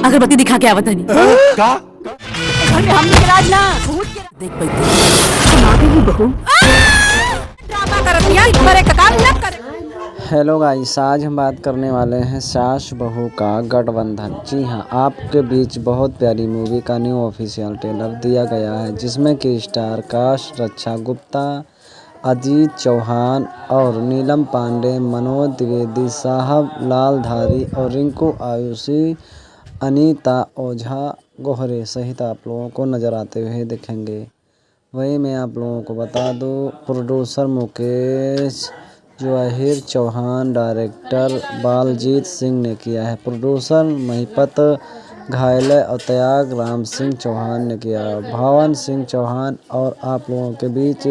अगरबत्ती दिखा के आवत हनी। का घर में हमनी के राज ना भूत के देख बैठे माटी भी बहू ड्रामा करत यार करे का काम न करे। हेलो गाइस, आज हम बात करने वाले हैं सास बहू का गठबंधन। जी हाँ, आपके बीच बहुत प्यारी मूवी का न्यू ऑफिशियल ट्रेलर दिया गया है, जिसमें कि स्टार कास्ट रक्षा गुप्ता, अजीत चौहान और नीलम पांडे, मनोज द्विवेदी, साहब लालधारी और रिंकू आयुषी, अनीता ओझा गोहरे सहित आप लोगों को नज़र आते हुए दिखेंगे। वही मैं आप लोगों को बता दूं, प्रोड्यूसर मुकेश जवाहिर चौहान, डायरेक्टर बालजीत सिंह ने किया है, प्रोड्यूसर महिपत घायले और त्याग राम सिंह चौहान ने किया, भावन सिंह चौहान और आप लोगों के बीच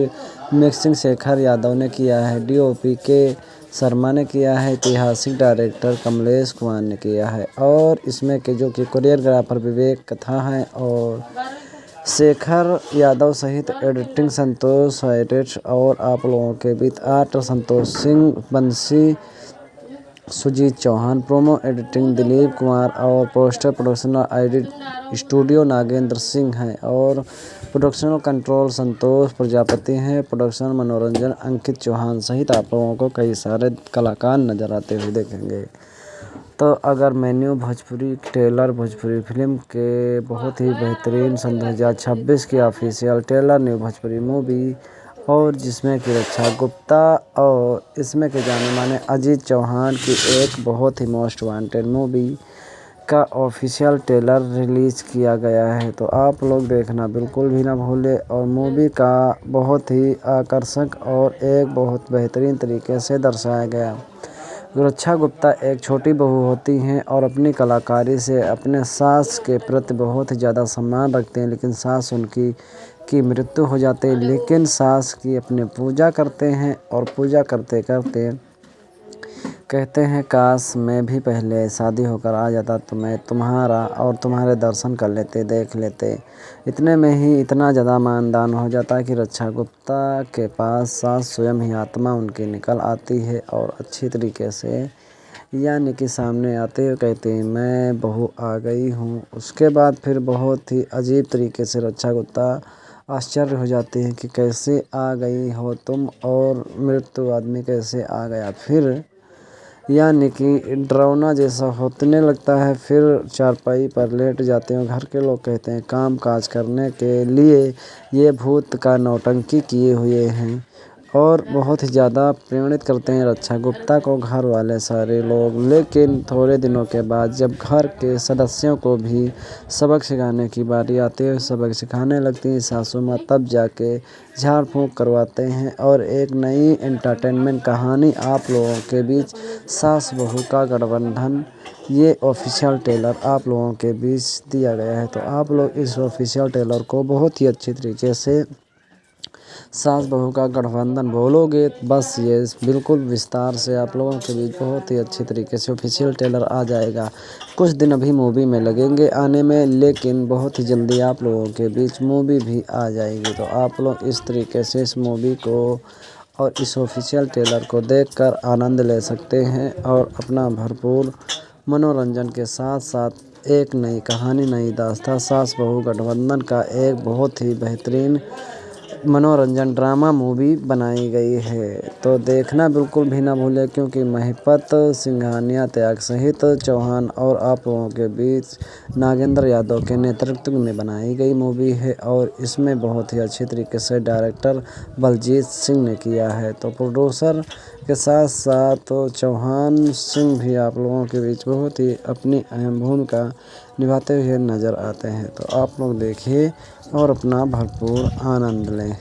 मिक्सिंग शेखर यादव ने किया है, डीओपी के शर्मा ने किया है, ऐतिहासिक डायरेक्टर कमलेश कुमार ने किया है और इसमें के जो कि कोरियोग्राफर विवेक कथा हैं और शेखर यादव सहित एडिटिंग संतोष एडिट और आप लोगों के बीच आर्ट संतोष सिंह, बंसी, सुजीत चौहान, प्रोमो एडिटिंग दिलीप कुमार और poster production edit studio Nagendra Singh हैं और प्रोडक्शन कंट्रोल संतोष प्रजापति हैं, प्रोडक्शन मनोरंजन अंकित चौहान सहित आप लोगों को कई सारे कलाकार नज़र आते हुए देखेंगे। तो अगर menu Bhojpuri trailer Bhojpuri film के बहुत ही बेहतरीन सन 2026 की official trailer new Bhojpuri movie और जिसमें कि रक्षा गुप्ता और इसमें के जाने माने अजीत चौहान की एक बहुत ही मोस्ट वांटेड मूवी का ऑफिशियल ट्रेलर रिलीज़ किया गया है, तो आप लोग देखना बिल्कुल भी ना भूलें। और मूवी का बहुत ही आकर्षक और एक बहुत बेहतरीन तरीके से दर्शाया गया। रक्षा गुप्ता एक छोटी बहू होती हैं और अपनी कलाकारी से अपने सास के प्रति बहुत ही ज़्यादा सम्मान रखते हैं, लेकिन सास उनकी मृत्यु हो जाती है, लेकिन सास की अपने पूजा करते हैं और पूजा करते करते कहते हैं काश मैं भी पहले शादी होकर आ जाता तो मैं तुम्हारा और तुम्हारे दर्शन कर लेते, देख लेते। इतने में ही इतना ज़्यादा मानदान हो जाता है कि रक्षा गुप्ता के पास सास स्वयं ही आत्मा उनकी निकल आती है और अच्छी तरीके से यानी कि सामने आते हुए कहते हैं मैं बहू आ गई हूँ। उसके बाद फिर बहुत ही अजीब तरीके से रक्षा गुप्ता आश्चर्य हो जाती है कि कैसे आ गई हो तुम और मृत्यु आदमी कैसे आ गया। फिर यानी कि डरावना जैसा होने लगता है, फिर चारपाई पर लेट जाते हैं। घर के लोग कहते हैं काम काज करने के लिए ये भूत का नौटंकी किए हुए हैं और बहुत ही ज़्यादा प्रेरित करते हैं रक्षा गुप्ता को घर वाले सारे लोग। लेकिन थोड़े दिनों के बाद जब घर के सदस्यों को भी सबक सिखाने की बारी आती है, सबक सिखाने लगती हैं सासू माँ, तब जाके झाड़ फूँक करवाते हैं और एक नई एंटरटेनमेंट कहानी आप लोगों के बीच सास बहू का गठबंधन ये ऑफिशियल ट्रेलर आप लोगों के बीच दिया गया है। तो आप लोग इस ऑफिशियल ट्रेलर को बहुत ही अच्छी तरीके से सास बहू का गठबंधन बोलोगे बस ये बिल्कुल विस्तार से आप लोगों के बीच बहुत ही अच्छी तरीके से ऑफिशियल ट्रेलर आ जाएगा। कुछ दिन अभी मूवी में लगेंगे आने में, लेकिन बहुत ही जल्दी आप लोगों के बीच मूवी भी आ जाएगी। तो आप लोग इस तरीके से इस मूवी को और इस ऑफिशियल ट्रेलर को देखकर आनंद ले सकते हैं और अपना भरपूर मनोरंजन के साथ साथ एक नई कहानी, नई दास्तां सास बहू गठबंधन का एक बहुत ही बेहतरीन मनोरंजन ड्रामा मूवी बनाई गई है। तो देखना बिल्कुल भी ना भूलें, क्योंकि महिपत सिंघानिया त्याग सहित चौहान और आप लोगों के बीच नागेंद्र यादव के नेतृत्व में बनाई गई मूवी है और इसमें बहुत ही अच्छी तरीके से डायरेक्टर बलजीत सिंह ने किया है। तो प्रोड्यूसर के साथ साथ चौहान सिंह भी आप लोगों के बीच बहुत ही अपनी अहम भूमिका निभाते हुए नज़र आते हैं। तो आप लोग देखिए और अपना भरपूर आनंद लें।